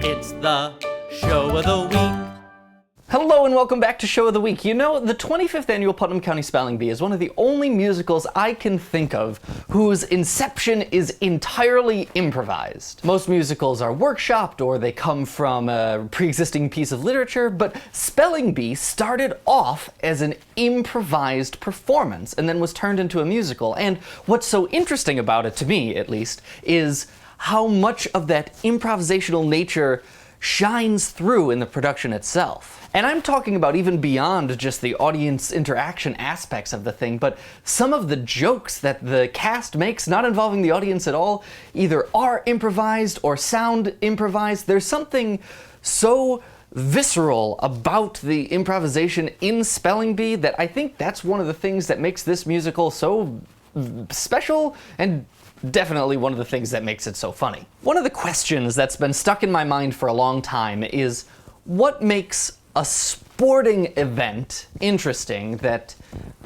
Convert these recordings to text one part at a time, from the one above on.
It's the show of the week. Hello and welcome back to Show of the Week. You know, the 25th Annual Putnam County Spelling Bee is one of the only musicals I can think of whose inception is entirely improvised. Most musicals are workshopped or they come from a pre-existing piece of literature, but Spelling Bee started off as an improvised performance and then was turned into a musical. And what's so interesting about it, to me at least, is how much of that improvisational nature shines through in the production itself. And I'm talking about even beyond just the audience interaction aspects of the thing, but some of the jokes that the cast makes, not involving the audience at all, either are improvised or sound improvised. There's something so visceral about the improvisation in Spelling Bee that I think that's one of the things that makes this musical so special and definitely one of the things that makes it so funny. One of the questions that's been stuck in my mind for a long time is what makes a sporting event interesting that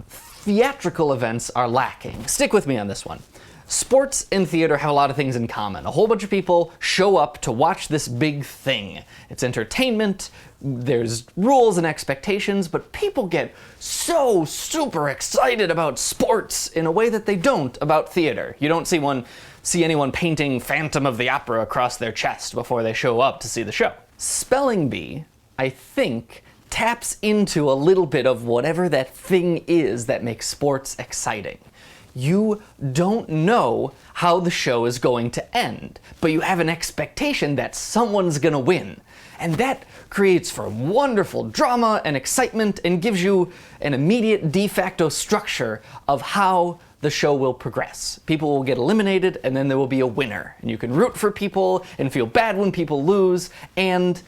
theatrical events are lacking? Stick with me on this one. Sports and theater have a lot of things in common. A whole bunch of people show up to watch this big thing. It's entertainment, there's rules and expectations, but people get so super excited about sports in a way that they don't about theater. You don't see anyone painting Phantom of the Opera across their chest before they show up to see the show. Spelling Bee, I think, taps into a little bit of whatever that thing is that makes sports exciting. You don't know how the show is going to end, but you have an expectation that someone's gonna win. And that creates for wonderful drama and excitement and gives you an immediate de facto structure of how the show will progress. People will get eliminated and then there will be a winner. And you can root for people and feel bad when people lose, and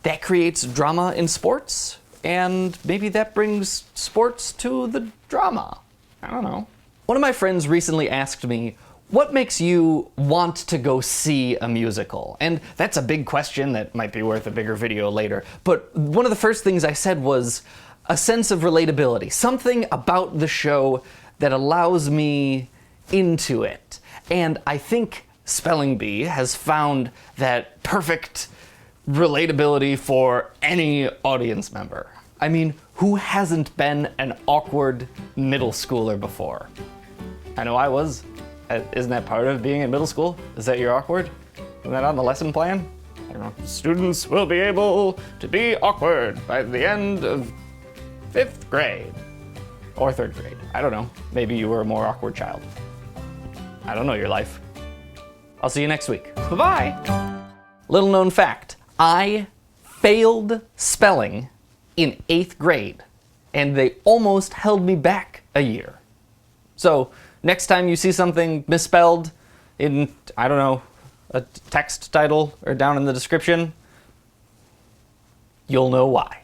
that creates drama in sports, and maybe that brings sports to the drama. I don't know. One of my friends recently asked me, what makes you want to go see a musical? And that's a big question that might be worth a bigger video later. But one of the first things I said was a sense of relatability, something about the show that allows me into it. And I think Spelling Bee has found that perfect relatability for any audience member. I mean, who hasn't been an awkward middle schooler before? I know I was. Isn't that part of being in middle school? Is that you're awkward? Isn't that on the lesson plan? I don't know. Students will be able to be awkward by the end of 5th grade. Or 3rd grade. I don't know. Maybe you were a more awkward child. I don't know your life. I'll see you next week. Bye-bye! Little known fact. I failed spelling in 8th grade, and they almost held me back a year. So, next time you see something misspelled in, I don't know, a text title or down in the description, you'll know why.